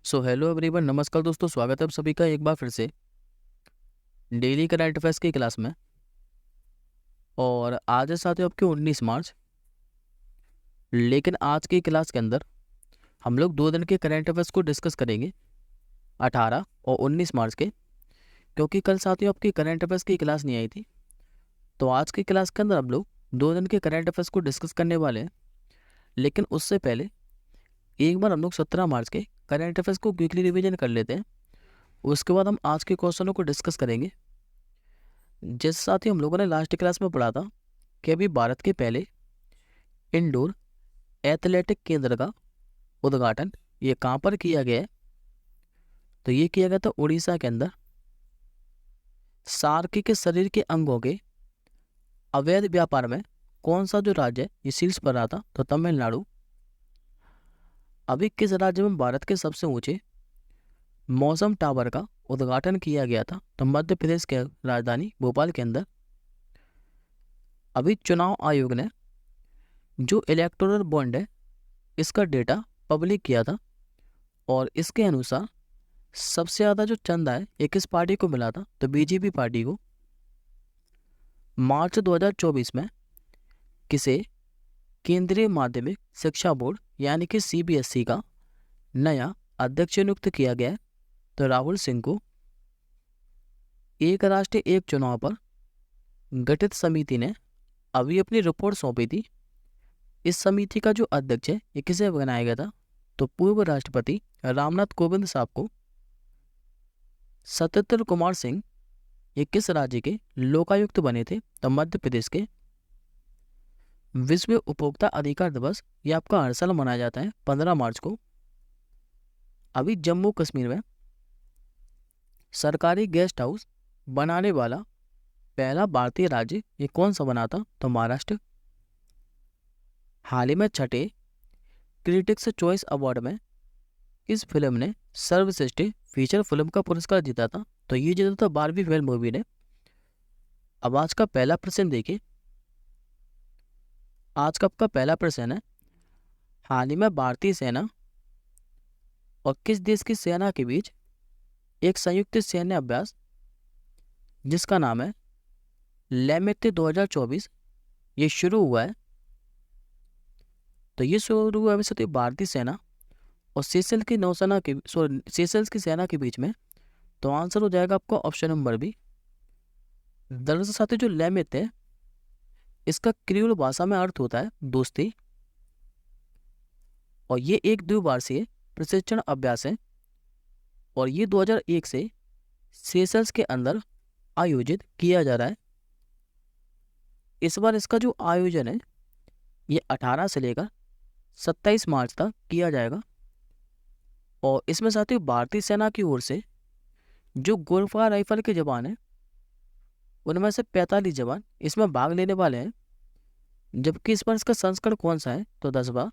So hello everyone, नमस्कार दोस्तों, स्वागत है आप सभी का एक बार फिर से डेली करंट अफेयर्स की क्लास में। और आज है साथियों आपके 19 मार्च। लेकिन आज की क्लास के अंदर हम लोग 2 दिन के करंट अफेयर्स को डिस्कस करेंगे, 18 और 19 मार्च के। क्योंकि कल साथियों आपकी करंट अफेयर्स की क्लास नहीं आई थी, तो आज की क्लास के अंदर हम लोग 2 दिन के करंट अफेयर्स को डिस्कस करने वाले हैं। लेकिन उससे पहले एक बार हम लोग 17 मार्च के करंट अफेयर्स को क्विकली रिविजन कर लेते हैं। उसके बाद हम आज के क्वेश्चनों को डिस्कस करेंगे। जैसे साथ ही हम लोगों ने लास्ट क्लास में पढ़ा था कि अभी भारत के पहले इंडोर एथलेटिक केंद्र का उद्घाटन ये कहाँ पर किया गया है, तो ये किया गया था उड़ीसा के अंदर। सार्की के शरीर के अंगों के अवैध व्यापार में कौन सा जो राज्य है ये शीर्ष पर रहा था, तो तमिलनाडु। अभी किस राज्य में भारत के सबसे ऊंचे मौसम टावर का उद्घाटन किया गया था, तो मध्य प्रदेश के राजधानी भोपाल के अंदर। अभी चुनाव आयोग ने जो इलेक्टोरल बॉन्ड है इसका डेटा पब्लिक किया था, और इसके अनुसार सबसे ज़्यादा जो चंदा है ये किस पार्टी को मिला था, तो बीजेपी पार्टी को। मार्च 2024 में किसे केंद्रीय माध्यमिक शिक्षा बोर्ड यानी कि सीबीएसई का नया अध्यक्ष नियुक्त किया गया है, तो राहुल सिंह को। एक राष्ट्र एक चुनाव पर गठित समिति ने अभी अपनी रिपोर्ट सौंपी थी। इस समिति का जो अध्यक्ष है ये किसे बनाया गया था, तो पूर्व राष्ट्रपति रामनाथ कोविंद साहब को। सत्येंद्र कुमार सिंह ये किस राज्य के लोकायुक्त बने थे, तो मध्य प्रदेश के। विश्व उपभोक्ता अधिकार दिवस ये आपका हर साल मनाया जाता है 15 मार्च को। अभी जम्मू कश्मीर में सरकारी गेस्ट हाउस बनाने वाला पहला भारतीय राज्य ये कौन सा बना था, तो महाराष्ट्र। हाल ही में छठे क्रिटिक्स चॉइस अवार्ड में इस फिल्म ने सर्वश्रेष्ठ फीचर फिल्म का पुरस्कार जीता था, तो ये जीता था बारहवीं फेल मूवी ने। अब आज का पहला प्रश्न देखिए। आज का आपका पहला प्रश्न है, हाल ही में भारतीय सेना और किस देश की सेना के बीच एक संयुक्त सैन्य अभ्यास जिसका नाम है लेमेते 2024 ये शुरू हुआ है। तो ये शुरू हुआ है भारतीय सेना और सेशल्स की नौसेना के सेशल्स की सेना के बीच में। तो आंसर हो जाएगा आपका ऑप्शन नंबर बी। दरअसल साथियों जो लेमेत है इसका क्रियोल भाषा में अर्थ होता है दोस्ती, और ये एक द्विवार्षीय प्रशिक्षण अभ्यास है, और ये 2001 से सेशल्स के अंदर आयोजित किया जा रहा है। इस बार इसका जो आयोजन है ये 18 से लेकर 27 मार्च तक किया जाएगा। और इसमें साथियों भारतीय सेना की ओर से जो गोरखा राइफल के जवान हैं उनमें से 45 जवान इसमें भाग लेने वाले हैं, जबकि इस बार इसका संस्करण कौन सा है, तो 10वां।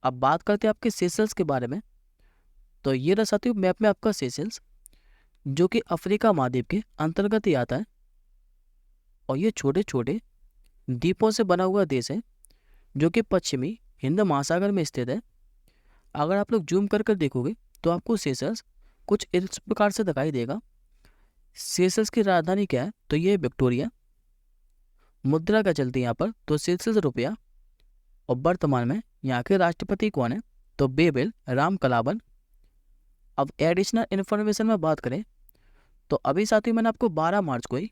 अब बात करते हैं आपके सेशल्स के बारे में। तो ये रहा साथियों मैप में आपका सेशल्स, जो कि अफ्रीका महाद्वीप के अंतर्गत ही आता है, और ये छोटे छोटे द्वीपों से बना हुआ देश है जो कि पश्चिमी हिंद महासागर में स्थित है। अगर आप लोग जूम कर कर देखोगे तो आपको सेशल्स कुछ इस प्रकार से दिखाई देगा। सेशल्स की राजधानी क्या है, तो ये विक्टोरिया। मुद्रा क्या चलती है यहाँ पर, तो सेशल्स रुपया। और वर्तमान में यहाँ के राष्ट्रपति कौन है, तो बेबिल रामकलावन। अब एडिशनल इन्फॉर्मेशन में बात करें तो अभी साथियों मैंने आपको 12 मार्च को ही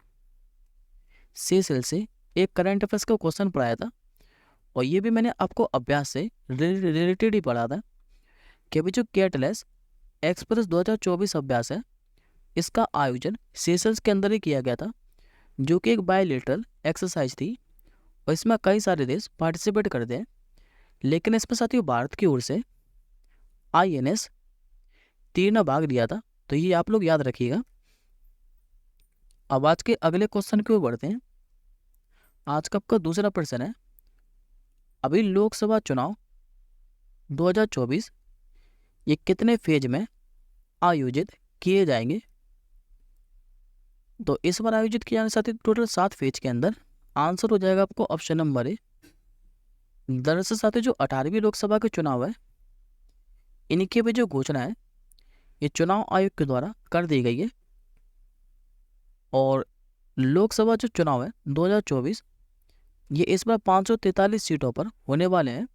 सेशल्स से एक करंट अफेयर्स का क्वेश्चन पढ़ाया था, और ये भी मैंने आपको अभ्यास से रिलेटेड ही पढ़ा था कि अभी जो कैटलेस एक्सप्रेस 2024 अभ्यास है इसका आयोजन सेशल्स के अंदर ही किया गया था, जो कि एक बायलैटरल एक्सरसाइज थी, और इसमें कई सारे देश पार्टिसिपेट करते हैं। लेकिन इसमें साथियों भारत की ओर से INS तीर ने भाग लिया था, तो ये आप लोग याद रखिएगा। अब आज के अगले क्वेश्चन की ओर बढ़ते हैं। आज का आपका दूसरा प्रश्न है, अभी लोकसभा चुनाव 2024 ये कितने फेज में आयोजित किए जाएंगे, तो इस बार आयोजित किए जाने साथी टोटल 7 फेज के अंदर। आंसर हो जाएगा आपको ऑप्शन नंबर ए। दरअसल साथी जो 18वीं लोकसभा के चुनाव है इनकी भी जो घोषणा है ये चुनाव आयोग के द्वारा कर दी गई है। और लोकसभा जो चुनाव है 2024 ये इस बार 543 सीटों पर होने वाले हैं।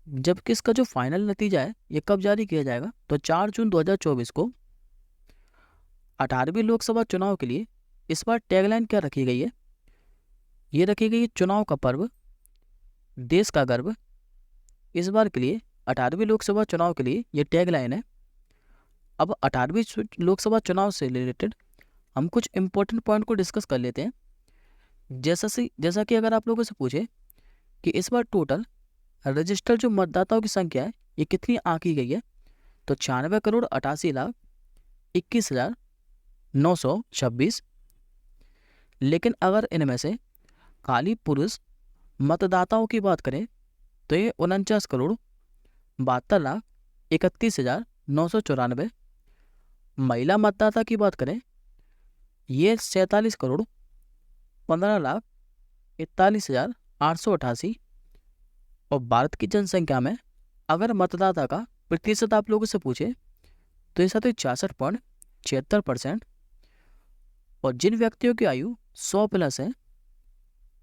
जबकि इसका जो फाइनल नतीजा है ये कब जारी किया जाएगा, तो 4 जून 2024 को। 18वीं लोकसभा चुनाव के लिए इस बार टैगलाइन क्या रखी गई है, ये रखी गई है चुनाव का पर्व, देश का गर्व। इस बार के लिए 18वीं लोकसभा चुनाव के लिए ये टैगलाइन है। अब 18वीं लोकसभा चुनाव से रिलेटेड हम कुछ इंपॉर्टेंट पॉइंट को डिस्कस कर लेते हैं। जैसा कि अगर आप लोगों से पूछे कि इस बार टोटल रजिस्टर्ड जो मतदाताओं की संख्या है ये कितनी आंकी गई है, तो 96,88,21,926। लेकिन अगर इनमें से खाली पुरुष मतदाताओं की बात करें तो ये 49,72,31,994। महिला मतदाता की बात करें ये 47,15,41,888। और भारत की जनसंख्या में अगर मतदाता का प्रतिशत आप लोगों से पूछे तो ये 66.76%। और जिन व्यक्तियों की आयु 100 प्लस है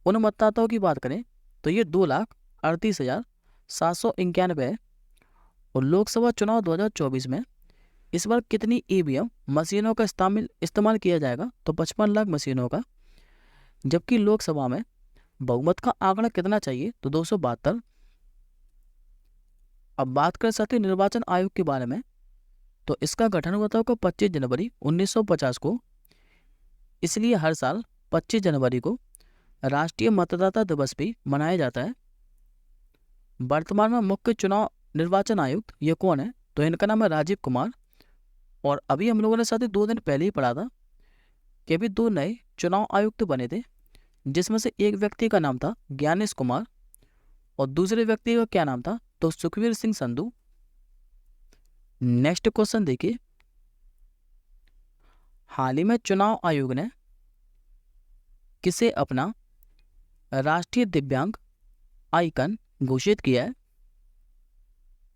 उन मतदाताओं की बात करें तो ये 2,38,791 है। और लोकसभा चुनाव 2024 में इस बार कितनी ईवीएम मशीनों का इस्तेमाल किया जाएगा, तो 55 लाख मशीनों का। जबकि लोकसभा में बहुमत का आंकड़ा कितना चाहिए, तो 272। अब बात करें साथियों निर्वाचन आयोग के बारे में, तो इसका गठन हुआ था 25 जनवरी 1950 को। इसलिए हर साल 25 जनवरी को राष्ट्रीय मतदाता दिवस भी मनाया जाता है। वर्तमान में मुख्य चुनाव निर्वाचन आयुक्त ये कौन है, तो इनका नाम है राजीव कुमार। और अभी हम लोगों ने साथ ही 2 दिन पहले ही पढ़ा था कि अभी 2 नए चुनाव आयुक्त बने थे, जिसमें से एक व्यक्ति का नाम था ज्ञानेश कुमार और दूसरे व्यक्ति का क्या नाम था, तो सुखवीर सिंह संधू। नेक्स्ट क्वेश्चन देखिए, हाल ही में चुनाव आयोग ने किसे अपना राष्ट्रीय दिव्यांग आइकन घोषित किया है,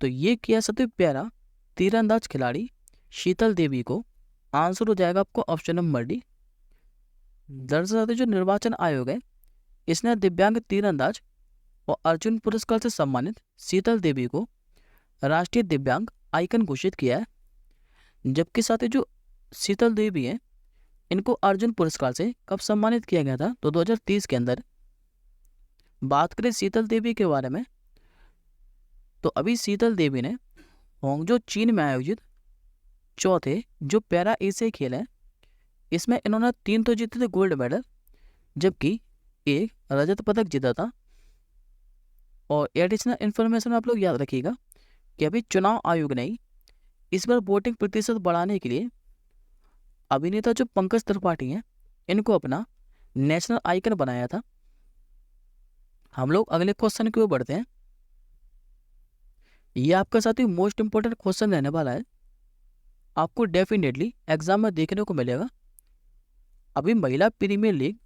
तो ये किया सबसे प्यारा तीरंदाज खिलाड़ी शीतल देवी को। आंसर हो जाएगा आपको ऑप्शन नंबर डी। दरअसल जो निर्वाचन आयोग है इसने दिव्यांग तीरंदाज और अर्जुन पुरस्कार से सम्मानित शीतल देवी को राष्ट्रीय दिव्यांग आइकन घोषित किया है। जबकि साथ ही जो शीतल देवी है इनको अर्जुन पुरस्कार से कब सम्मानित किया गया था, तो 2030 के अंदर। बात करें शीतल देवी के बारे में, तो अभी शीतल देवी ने होंगजो चीन में आयोजित चौथे जो पैरा एशियाई खेल है इसमें इन्होंने 3 तो जीते थे गोल्ड मेडल, जबकि एक रजत पदक जीता था। और एडिशनल इन्फॉर्मेशन आप लोग याद रखिएगा कि अभी चुनाव आयोग ने इस बार वोटिंग प्रतिशत बढ़ाने के लिए अभिनेता जो पंकज त्रिपाठी हैं इनको अपना नेशनल आइकन बनाया था। हम लोग अगले क्वेश्चन की ओर बढ़ते हैं। ये आपका साथी मोस्ट इंपोर्टेंट क्वेश्चन रहने वाला है, आपको डेफिनेटली एग्जाम में देखने को मिलेगा। अभी महिला प्रीमियर लीग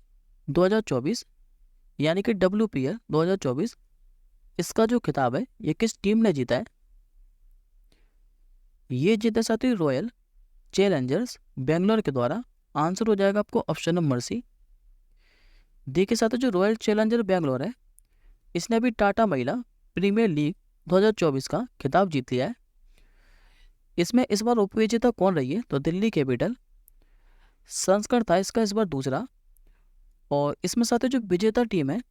2024 यानी कि WPL 2024 इसका जो खिताब है ये किस टीम ने जीता है, ये जीता साथी रॉयल चैलेंजर्स बेंगलोर के द्वारा। आंसर हो जाएगा आपको ऑप्शन नंबर सी। देखिए साथी जो रॉयल चैलेंजर बेंगलोर है इसने भी टाटा महिला प्रीमियर लीग 2024 का खिताब जीत लिया है। इसमें इस बार उपविजेता कौन रही है, तो दिल्ली कैपिटल। संस्करण था इसका इस बार दूसरा। और इसमें साथ जो विजेता टीम है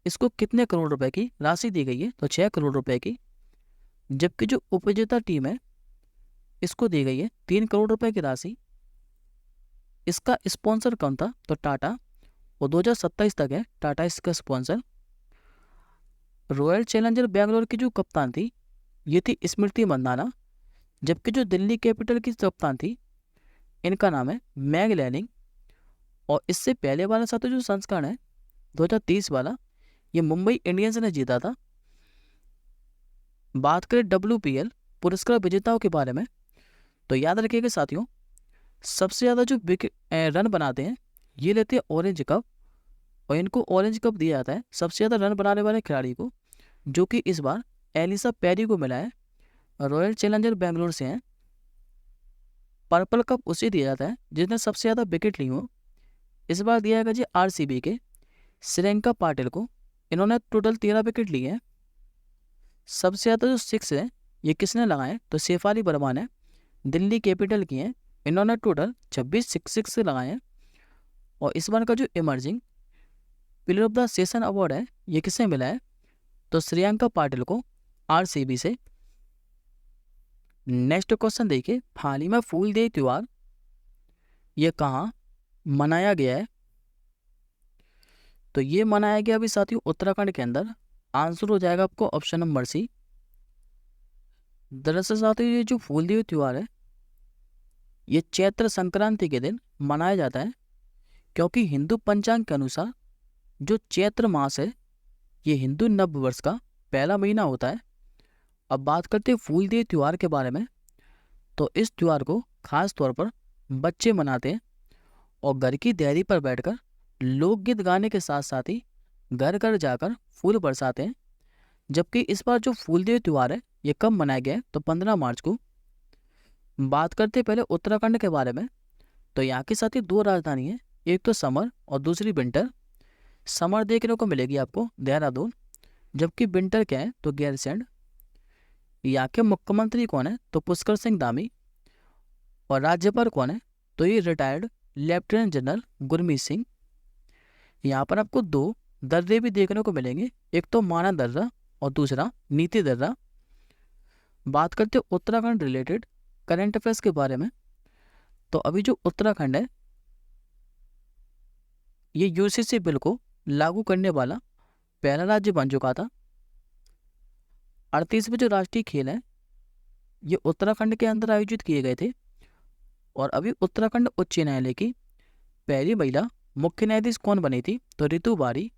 इसको कितने करोड़ रुपए की राशि दी गई है, तो 6 करोड़ रुपए की। जबकि जो उपविजेता टीम है इसको दी गई है 3 करोड़ रुपए की राशि। इसका स्पॉन्सर कौन था, तो टाटा। और 2027 तक है टाटा इसका स्पॉन्सर। रॉयल चैलेंजर बेंगलोर की जो कप्तान थी ये थी स्मृति मंदाना। जबकि जो दिल्ली कैपिटल की कप्तान थी इनका नाम है मैग लैनिंग। और इससे पहले वाला साथ जो संस्करण है 2030 वाला ये मुंबई इंडियंस ने जीता था। बात करें WPL पुरस्कार विजेताओं के बारे में, तो याद रखिएगा साथियों सबसे ज़्यादा जो रन बनाते हैं ये लेते हैं ऑरेंज कप। और इनको ऑरेंज कप दिया जाता है सबसे ज़्यादा रन बनाने वाले खिलाड़ी को, जो कि इस बार एलिसा पेरी को मिला है रॉयल चैलेंजर बेंगलोर से हैं। पर्पल कप उसे दिया जाता है जिसने सबसे ज़्यादा विकेट ली हो। इस बार दिया गया जी आरसीबी के श्रेयंका पाटिल को, इन्होंने टोटल 13 विकेट लिए हैं। सबसे ज़्यादा जो 6 है ये किसने लगाए, तो शेफाली वर्मा ने दिल्ली कैपिटल की हैं, इन्होंने टोटल 26 6 लगाए हैं। और इस बार का जो emerging player of the season award है ये किसे मिला है, तो श्रेयंका पाटिल को आरसीबी से। नेक्स्ट क्वेश्चन देखिए, हाल ही में फूलदेई त्योहार ये कहाँ मनाया गया है, तो ये मनाया गया अभी साथियों उत्तराखंड के अंदर। आंसर हो जाएगा आपको ऑप्शन नंबर सी। दरअसल साथियों ये जो फूलदेई त्योहार है ये चैत्र संक्रांति के दिन मनाया जाता है, क्योंकि हिंदू पंचांग के अनुसार जो चैत्र मास है ये हिंदू नव वर्ष का पहला महीना होता है। अब बात करते हैं फूलदेई त्योहार के बारे में, तो इस त्योहार को खास तौर पर बच्चे मनाते हैं और घर की देहरी पर बैठकर लोकगीत गाने के साथ साथ ही घर घर जाकर फूल बरसाते हैं। जबकि इस बार जो फूलदेई त्योहार है ये कब मनाया गया है, तो 15 मार्च को। बात करते हैं पहले उत्तराखंड के बारे में, तो यहाँ की साथ ही 2 राजधानी है, एक तो समर और दूसरी विंटर। समर देखने को मिलेगी आपको देहरादून, जबकि विंटर क्या है तो गैरसैंण। यहाँ के मुख्यमंत्री कौन है, तो पुष्कर सिंह धामी। और राज्यपाल कौन है, तो ये retired lieutenant general Gurmeet Singh. यहाँ पर आपको 2 दर्रे भी देखने को मिलेंगे, एक तो माना दर्रा और दूसरा नीति दर्रा। बात करते हैं उत्तराखंड रिलेटेड करंट अफेयर्स के बारे में, तो अभी जो उत्तराखंड है ये यूसीसी बिल को लागू करने वाला पहला राज्य बन चुका था। 38वें जो राष्ट्रीय खेल है ये उत्तराखंड के अंदर आयोजित किए गए थे। और अभी उत्तराखंड उच्च न्यायालय की पहली महिला मुख्य न्यायाधीश कौन बनी थी, तो रितु बारी।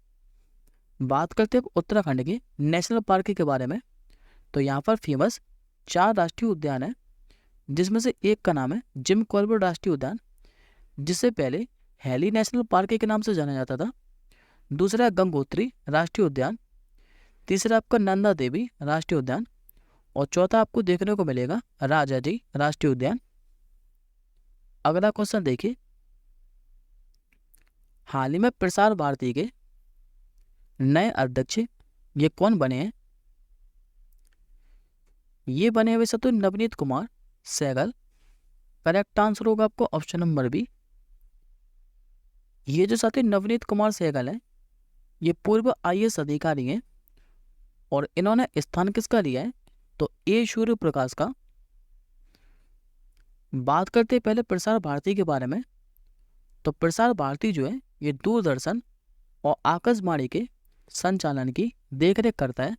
बात करते हैं उत्तराखंड के नेशनल पार्क के बारे में, तो यहाँ पर फेमस 4 राष्ट्रीय उद्यान है, जिसमें से एक का नाम है जिम कॉर्बेट राष्ट्रीय उद्यान, जिससे पहले हैली नेशनल पार्क के नाम से जाना जाता था। दूसरा गंगोत्री राष्ट्रीय उद्यान, तीसरा आपका नंदा देवी राष्ट्रीय उद्यान, और चौथा आपको देखने को मिलेगा राजाजी राष्ट्रीय उद्यान। अगला क्वेश्चन देखिए, हाल ही में प्रसार भारती के नए अध्यक्ष ये कौन बने हैं, ये बने हुए तो नवनीत कुमार सहगल। करेक्ट आंसर होगा आपको ऑप्शन नंबर बी। ये जो साथी नवनीत कुमार सहगल है ये पूर्व आईएएस अधिकारी हैं और इन्होंने स्थान किसका लिया है, तो ए सूर्य प्रकाश का। बात करते हैं पहले प्रसार भारती के बारे में, तो प्रसार भारती जो है ये दूरदर्शन और आकाशवाणी के संचालन की देखरेख करता है।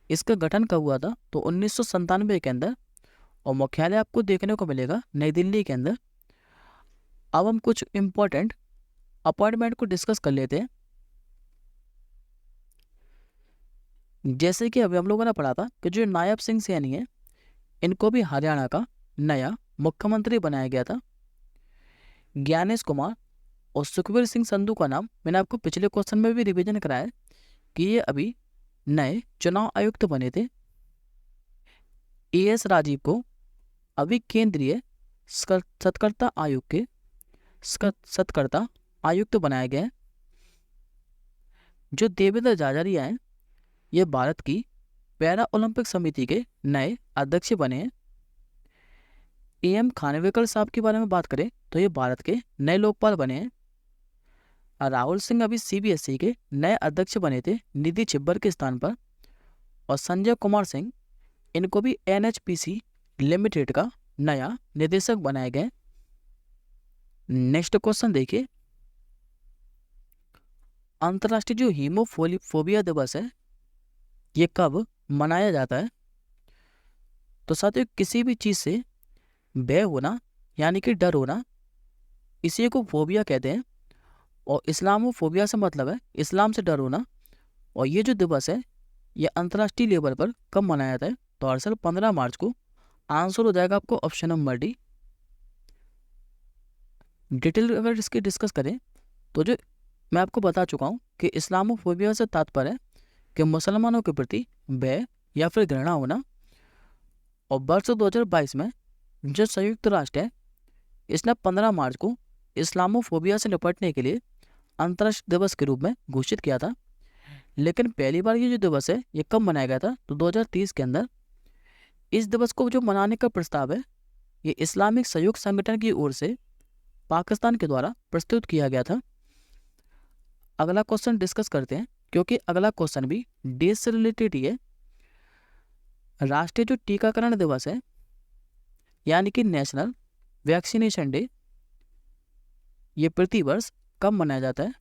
इसका गठन कब हुआ था, तो 1997 के अंदर, और मुख्यालय आपको देखने को मिलेगा नई दिल्ली के अंदर। अब हम कुछ इंपॉर्टेंट अपॉइंटमेंट को डिस्कस कर लेते हैं। जैसे कि अभी हम लोगों ने पढ़ा था कि जो नायब सिंह सैनी है इनको भी हरियाणा का नया मुख्यमंत्री बनाया गया था। ज्ञानेश कुमार और सुखबीर सिंह संधू का नाम मैंने आपको पिछले क्वेश्चन में भी रिवीजन कराया कि ये अभी नए चुनाव आयुक्त बने थे। एएस राजीव को अभी केंद्रीय सत्कर्ता आयोग के सत्कर्ता आयुक्त बनाया गया है। जो देवेंद्र झाझरिया हैं ये भारत की पैरा ओलंपिक समिति के नए अध्यक्ष बने हैं। एम खानविलकर साहब के बारे में बात करें तो ये भारत के नए लोकपाल बने हैं। राहुल सिंह अभी सीबीएसई के नए अध्यक्ष बने थे निधि छिब्बर के स्थान पर। और संजय कुमार सिंह इनको भी एनएचपीसी लिमिटेड का नया निदेशक बनाया गया। नेक्स्ट क्वेश्चन देखिए, अंतर्राष्ट्रीय जो हीमोफोबिया दिवस है ये कब मनाया जाता है, तो साथियों किसी भी चीज से भय होना यानी कि डर होना, इसी को फोबिया कहते हैं। और इस्लामोफोबिया से मतलब है इस्लाम से डर होना। और ये जो दिवस है ये अंतर्राष्ट्रीय लेवल पर कब मनाया जाता है, तो हर साल 15 मार्च को। आंसर हो जाएगा आपको ऑप्शन नंबर डी। डिटेल अगर इसकी डिस्कस करें तो जो मैं आपको बता चुका हूँ कि इस्लामोफोबिया से तात्पर्य है कि मुसलमानों के प्रति भय या फिर घृणा होना। और वर्ष 2022 में जो संयुक्त राष्ट्र है इसने 15 मार्च को इस्लामोफोबिया से निपटने के लिए अंतर्राष्ट्रीय दिवस के रूप में घोषित किया था। लेकिन पहली बार ये जो दिवस है ये कब मनाया गया था, तो 2030 के अंदर। इस दिवस को जो मनाने का प्रस्ताव है ये इस्लामिक सहयोग संगठन की ओर से पाकिस्तान के द्वारा प्रस्तुत किया गया था। अगला क्वेश्चन डिस्कस करते हैं, क्योंकि अगला क्वेश्चन भी डेज से रिलेटेड ही है। राष्ट्रीय जो टीकाकरण दिवस है यानी कि नेशनल वैक्सीनेशन डे, ये प्रतिवर्ष कब मनाया जाता है?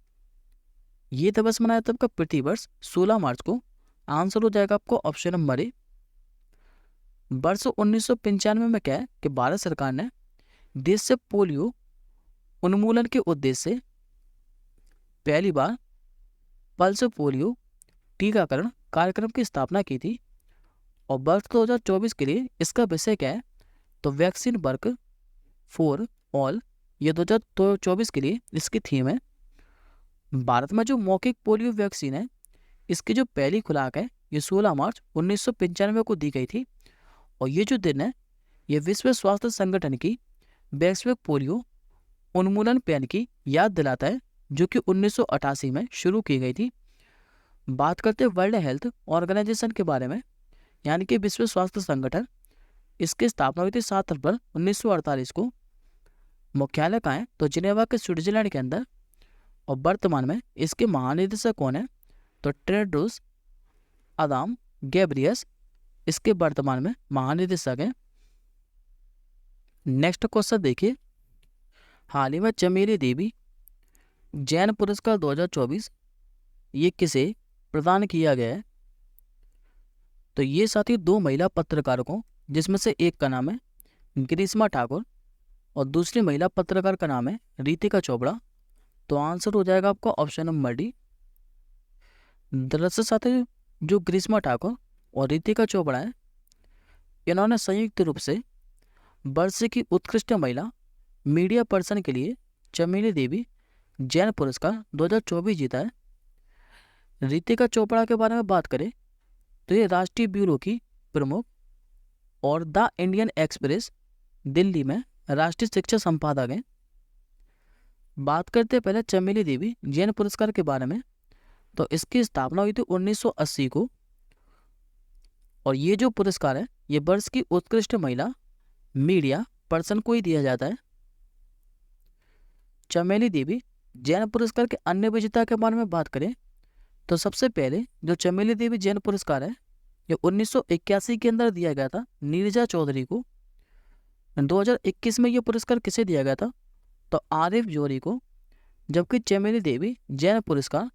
ये दिवस मनाया तब कब? प्रतिवर्ष 16 मार्च को। आंसर हो जाएगा आपको ऑप्शन नंबर ए। वर्ष 1995 में क्या है कि भारत सरकार ने देश से पोलियो उन्मूलन के उद्देश्य से पहली बार पल्स पोलियो टीकाकरण कार्यक्रम की स्थापना की थी। और वर्ष 2024 के लिए इसका विषय क्या है, तो वैक्सीन वर्क फॉर ऑल, ये 2024 के लिए इसकी थीम है। भारत में जो मौखिक पोलियो वैक्सीन है इसकी जो पहली खुराक है ये 16 मार्च 1995 को दी गई थी। और ये जो दिन है ये विश्व स्वास्थ्य संगठन की वैश्विक पोलियो उन्मूलन पहल की याद दिलाता है, जो कि 1988 में शुरू की गई थी। बात करते हैं वर्ल्ड हेल्थ ऑर्गेनाइजेशन के बारे में, यानी कि विश्व स्वास्थ्य संगठन। इसकी स्थापना हुई थी 7 अप्रैल 1948 को। मुख्यालय कहाँ है, तो जिनेवा के स्विट्जरलैंड के अंदर। और वर्तमान में इसके महानिदेशक कौन है, तो टेड्रोस अदाम गैब्रियस इसके वर्तमान में महानिदेशक हैं। नेक्स्ट क्वेश्चन देखिए, हाल ही में चमेली देवी जैन पुरस्कार 2024 ये किसे प्रदान किया गया है? तो ये साथी 2 महिला पत्रकारों को, जिसमें से एक का नाम है ग्रीष्मा ठाकुर और दूसरी महिला पत्रकार का नाम है रितिका चोपड़ा। तो आंसर हो जाएगा आपका ऑप्शन नंबर डी। दरअसल साथी जो ग्रीष्मा ठाकुर और रितिका चोपड़ा है इन्होंने संयुक्त रूप से वर्ष की उत्कृष्ट महिला मीडिया पर्सन के लिए चमेली देवी जैन पुरस्कार 2024 जीता है। रितिका चोपड़ा के बारे में बात करें तो ये राष्ट्रीय ब्यूरो की प्रमुख और द इंडियन एक्सप्रेस दिल्ली में राष्ट्रीय शिक्षा संपादक हैं। बात करते हैं पहले चमेली देवी जैन पुरस्कार के बारे में, तो इसकी स्थापना हुई थी 1980 को। और ये जो पुरस्कार है ये वर्ष की उत्कृष्ट महिला मीडिया पर्सन को ही दिया जाता है। चमेली देवी जैन पुरस्कार के अन्य विजेता के बारे में बात करें तो सबसे पहले जो चमेली देवी जैन पुरस्कार है ये 1981 के अंदर दिया गया था नीरजा चौधरी को। 2021 में ये पुरस्कार किसे दिया गया था, तो आरिफ जोरी को। जबकि चमेली देवी जैन पुरस्कार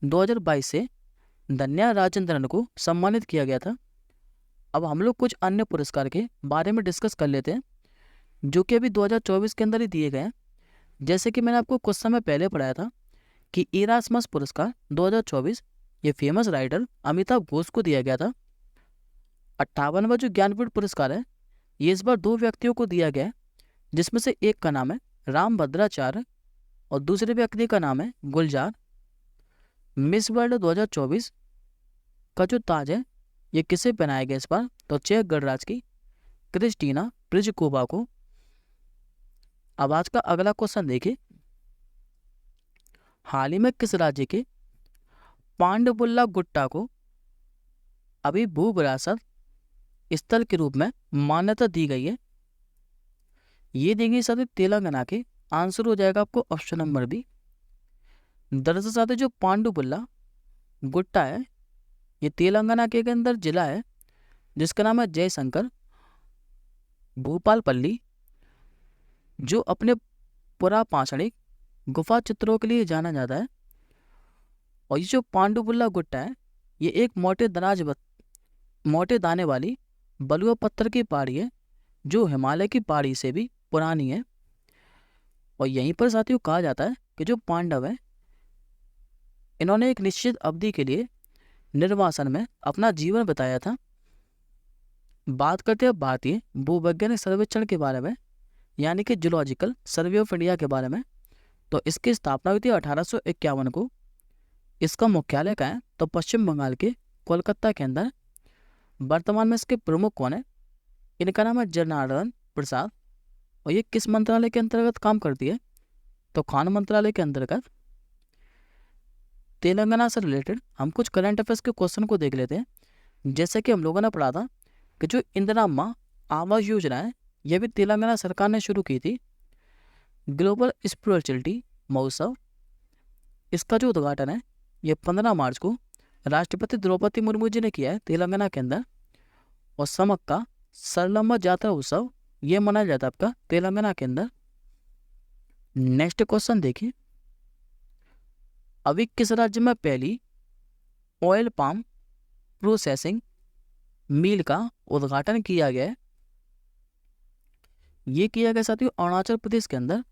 2022 से धन्या राजेंद्रन को सम्मानित किया गया था। अब हम लोग कुछ अन्य पुरस्कार के बारे में डिस्कस कर लेते हैं जो कि अभी 2024 के अंदर ही दिए गए हैं। जैसे कि मैंने आपको कुछ समय पहले पढ़ाया था कि इरास्मस पुरस्कार 2024 ये फेमस राइटर अमिताभ घोष को दिया गया था। 58वां जो ज्ञानपीठ पुरस्कार है ये इस बार 2 व्यक्तियों को दिया गया है, जिसमें से एक का नाम है राम भद्राचार्य और दूसरे व्यक्ति का नाम है गुलजार। मिस वर्ल्ड 2024 का जो ताज है ये किसे पहनाया गया इस बार, तो चेक गणराज्य की क्रिस्टीना प्रिजकोवा को। अब आज का अगला क्वेश्चन देखिए, हाल ही में किस राज्य के पांडवपुल्ला गुट्टा को अभी भू विरासत स्थल के रूप में मान्यता दी गई है? ये देंगे साथ तेलंगाना के। आंसर हो जाएगा आपको ऑप्शन नंबर बी। दरअसल साथ जो पांडुपुल्ला गुट्टा है ये तेलंगाना के अंदर जिला है जिसका नाम है जयशंकर भूपालपल्ली, जो अपने पुरापाषाणिक गुफा चित्रों के लिए जाना जाता है। और ये जो पांडुपुल्ला गुट्टा है ये एक मोटे दाने वाली बलुआ पत्थर की पहाड़ी है जो हिमालय की पहाड़ी से भी पुरानी है। और यहीं पर साथियों कहा जाता है कि जो पांडव है इन्होंने एक निश्चित अवधि के लिए निर्वासन में अपना जीवन बिताया था। बात करते हैं भारतीय भूवैज्ञानिक सर्वेक्षण के बारे में, यानी कि जूलॉजिकल सर्वे ऑफ इंडिया के बारे में। तो इसकी स्थापना हुई थी 1851 को। इसका मुख्यालय कहाँ है, तो पश्चिम बंगाल के कोलकाता के अंदर। वर्तमान में इसके प्रमुख कौन है, इनका नाम है जनार्दन प्रसाद। और ये किस मंत्रालय के अंतर्गत काम करती है? तो खान मंत्रालय के अंतर्गत। तेलंगाना से रिलेटेड हम कुछ करंट अफेयर्स के क्वेश्चन को देख लेते हैं। जैसे कि हम लोगों ने पढ़ा था कि जो इंदिरा अम्मा आवास योजना है, यह भी तेलंगाना सरकार ने शुरू की थी। ग्लोबल स्पिरिचुअलिटी महोत्सव, इसका जो उद्घाटन है ये 15 मार्च को राष्ट्रपति द्रौपदी मुर्मू जी ने किया है तेलंगाना के अंदर। और समक्का सरलम्मा जात्रा उत्सव ये मनाया जाता है आपका तेलंगाना के अंदर। नेक्स्ट क्वेश्चन देखिए, अभी किस राज्य में पहली ऑयल पाम प्रोसेसिंग मिल का उद्घाटन किया गया है? ये किया गया साथियों अरुणाचल प्रदेश के अंदर।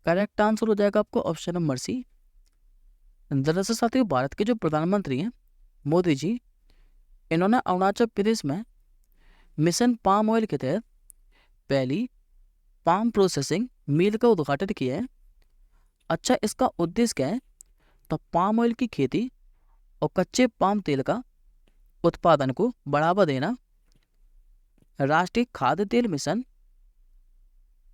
करेक्ट आंसर हो जाएगा आपको ऑप्शन नंबर सी। दरअसल साथियों भारत के जो प्रधानमंत्री हैं मोदी जी, इन्होंने अरुणाचल प्रदेश में मिशन पाम ऑयल के तहत पहली पाम प्रोसेसिंग मिल का उद्घाटन किया है। अच्छा, इसका उद्देश्य क्या है? तो पाम ऑयल की खेती और कच्चे पाम तेल का उत्पादन को बढ़ावा देना। राष्ट्रीय खाद्य तेल मिशन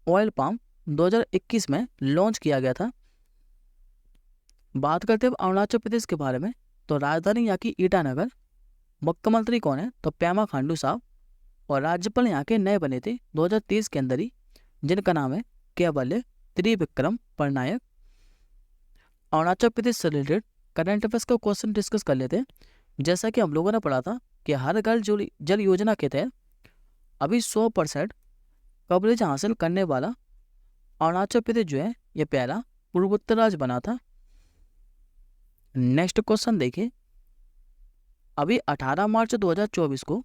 ऑयल पाम 2021 में लॉन्च किया गया था। बात करते हैं अरुणाचल प्रदेश के बारे में, तो राजधानी यहाँ की ईटानगर। मुख्यमंत्री कौन है? तो पेमा खांडू साहब। और राज्यपाल यहाँ के नए बने थे 2023 के अंदर ही, जिनका नाम है केवल्य त्रिविक्रम पटनायक। अरुणाचल प्रदेश से रिलेटेड करंट अफेयर्स का क्वेश्चन डिस्कस कर लेते हैं। जैसा कि हम लोगों ने पढ़ा था कि हर घर जल योजना के तहत अभी 100% कवरेज हासिल करने वाला अरुणाचल प्रदेश जो है ये पहला पूर्वोत्तर राज्य बना था। नेक्स्ट क्वेश्चन देखिए, अभी 18 मार्च 2024 को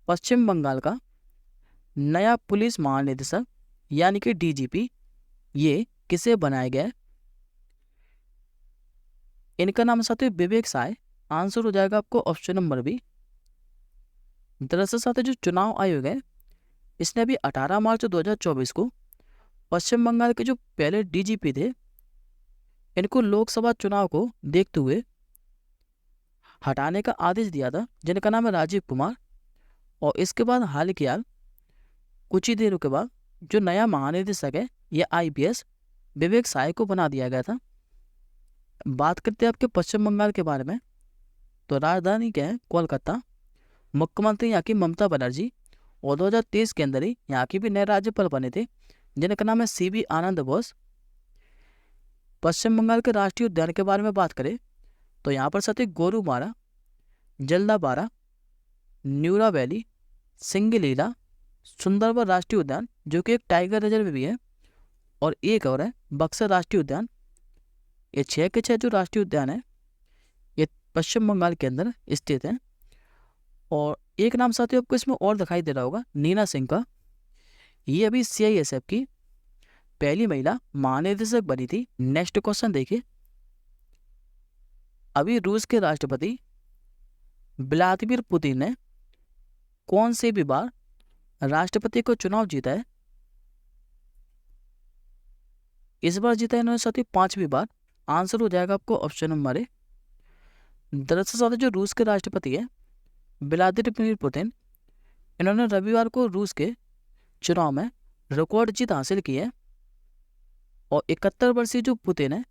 पश्चिम बंगाल का नया पुलिस महानिदेशक यानी कि डीजीपी ये किसे बनाया गया है? इनका नाम साथियों विवेक साय। आंसर हो जाएगा आपको ऑप्शन नंबर बी। दरअसल साथियों जो चुनाव आयोग है इसने अभी 18 मार्च 2024 को पश्चिम बंगाल के जो पहले डीजीपी थे इनको लोकसभा चुनाव को देखते हुए हटाने का आदेश दिया था, जिनका नाम है राजीव कुमार। और इसके बाद हाल फिलहाल कुछ ही देर के बाद जो नया महानिदेशक है ये आईपीएस विवेक साय को बना दिया गया था। बात करते हैं आपके पश्चिम बंगाल के बारे में, तो राजधानी क्या है? कोलकाता। मुख्यमंत्री यहाँ की ममता बनर्जी। और 2023 के अंदर ही यहाँ की भी नए राज्यपाल बने थे, जिनका नाम है सीबी आनंद बोस। पश्चिम बंगाल के राष्ट्रीय उद्यान के बारे में बात करें तो यहाँ पर साथ ही गोरुमारा, जल्दापारा, न्यूरा वैली, सिंगलीला, सुंदरबन राष्ट्रीय उद्यान जो कि एक टाइगर रिजर्व भी है, और एक और है बक्सर राष्ट्रीय उद्यान। ये 6 के 6 जो राष्ट्रीय उद्यान है ये पश्चिम बंगाल के अंदर स्थित है। और एक नाम साथियों आपको इसमें और दिखाई दे रहा होगा, नीना सिंह का। ये अभी सीआईएसएफ की पहली महिला महानिदेशक बनी थी। नेक्स्ट क्वेश्चन देखिए, अभी रूस के राष्ट्रपति व्लादिमीर पुतिन ने कौन से भी बार राष्ट्रपति को चुनाव जीता है? इस बार जीता है इन्होंने साथी 5वीं बार। आंसर हो जाएगा आपको ऑप्शन नंबर ए। दरअसल साथी जो रूस के राष्ट्रपति है व्लादिमीर पुतिन, इन्होंने रविवार को रूस के चुनाव में रिकॉर्ड जीत हासिल की है। और 71 वर्षीय जो पुतिन है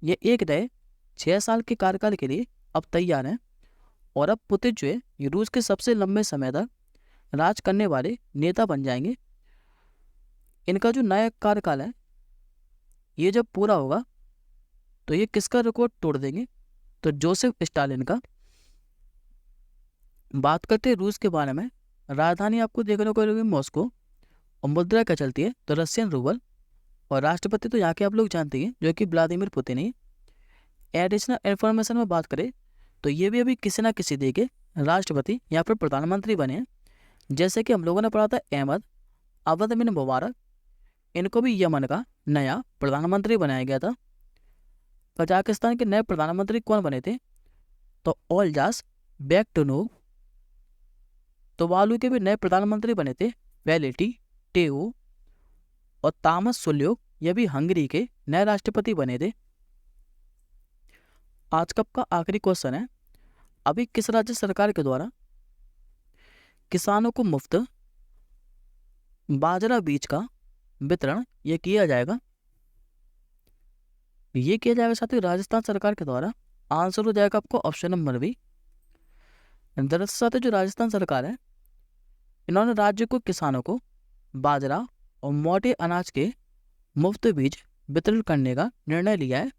ये एक नए 6 साल के कार्यकाल के लिए अब तैयार हैं। और अब पुतिन जो है ये रूस के सबसे लंबे समय तक राज करने वाले नेता बन जाएंगे। इनका जो नया कार्यकाल है ये जब पूरा होगा तो ये किसका रिकॉर्ड तोड़ देंगे? तो जोसेफ स्टालिन का। बात करते हैं रूस के बारे में, राजधानी आपको देखने को मिलेगी मॉस्को। और मुद्रा क्या चलती है? तो रशियन रूबल। और राष्ट्रपति तो यहाँ के आप लोग जानते हैं जो कि व्लादिमीर पुतिन है। एडिशनल इन्फॉर्मेशन में बात करें तो ये भी अभी किसी ना किसी देश के राष्ट्रपति यहाँ पर प्रधानमंत्री बने हैं। जैसे कि हम लोगों ने पढ़ा था अहमद अवध बिन मुबारक, इनको भी यमन का नया प्रधानमंत्री बनाया गया था। कजाकिस्तान के नए प्रधानमंत्री कौन बने थे? तो ओल्जास बेक्टनोव। तुवालू के भी नए प्रधानमंत्री बने थे वेलेटी टेओ। और तामस सुल्योक ये भी हंगरी के नए राष्ट्रपति बने थे। आज का आपका आखिरी क्वेश्चन है, अभी किस राज्य सरकार के द्वारा किसानों को मुफ्त बाजरा बीज का वितरण ये किया जाएगा। ये किया जाएगा साथियों राजस्थान सरकार के द्वारा। आंसर हो जाएगा आपको ऑप्शन नंबर बी। दरअसल साथियों जो राजस्थान सरकार है, इन्होंने राज्य को किसानों को बाजरा और मोटे अनाज के मुफ्त बीज वितरण करने का निर्णय लिया है।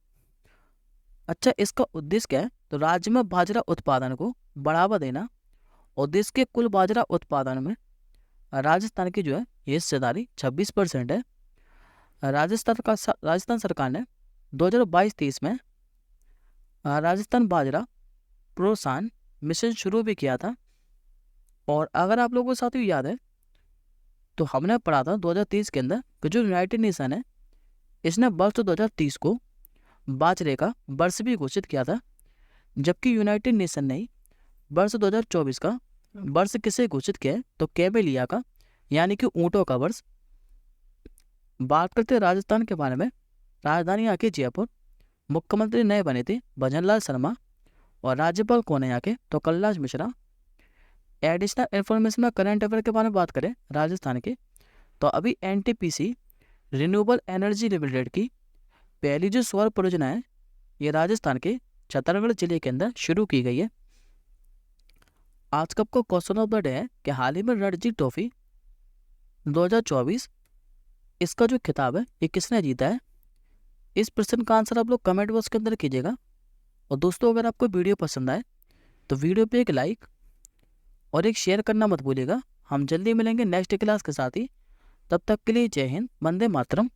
अच्छा, इसका उद्देश्य क्या है? तो राज्य में बाजरा उत्पादन को बढ़ावा देना और देश के कुल बाजरा उत्पादन में राजस्थान की जो है ये हिस्सेदारी 26% है। राजस्थान सरकार ने 2022-23 में राजस्थान बाजरा प्रोत्साहन मिशन शुरू भी किया था। और अगर आप लोगों को साथियों याद है तो हमने पढ़ा था 2023 के अंदर कि जो यूनाइटेड नेशन है इसने वर्ष 2030 को बाजरे का वर्ष भी घोषित किया था, जबकि यूनाइटेड नेशन ने वर्ष 2024 का वर्ष किसे घोषित किया है? तो कैमेलिया का, यानी कि ऊँटों का वर्ष। बात करते राजस्थान के बारे में, राजधानी यहाँ की जयपुर, मुख्यमंत्री नए बने थे भजनलाल शर्मा और राज्यपाल कौन है यहाँ के? तो कलराज मिश्रा। एडिशनल इन्फॉर्मेशन में करंट अफेयर के बारे में बात करें राजस्थान के, तो अभी एनटीपीसी रिन्यूएबल एनर्जी लिमिटेड की पहली जो सौर परियोजना है ये राजस्थान के छतरगढ़ जिले के अंदर शुरू की गई है। आज का आपको क्वेश्चन ऑफ द डे है कि हाल ही में रणजी ट्रॉफी 2024 इसका जो खिताब है ये किसने जीता है? इस प्रश्न का आंसर आप लोग कमेंट बॉक्स के अंदर कीजिएगा। और दोस्तों अगर आपको वीडियो पसंद आए तो वीडियो पे एक लाइक और एक शेयर करना मत भूलिएगा। हम जल्दी मिलेंगे नेक्स्ट क्लास के साथ ही, तब तक के लिए जय हिंद, वंदे मातरम।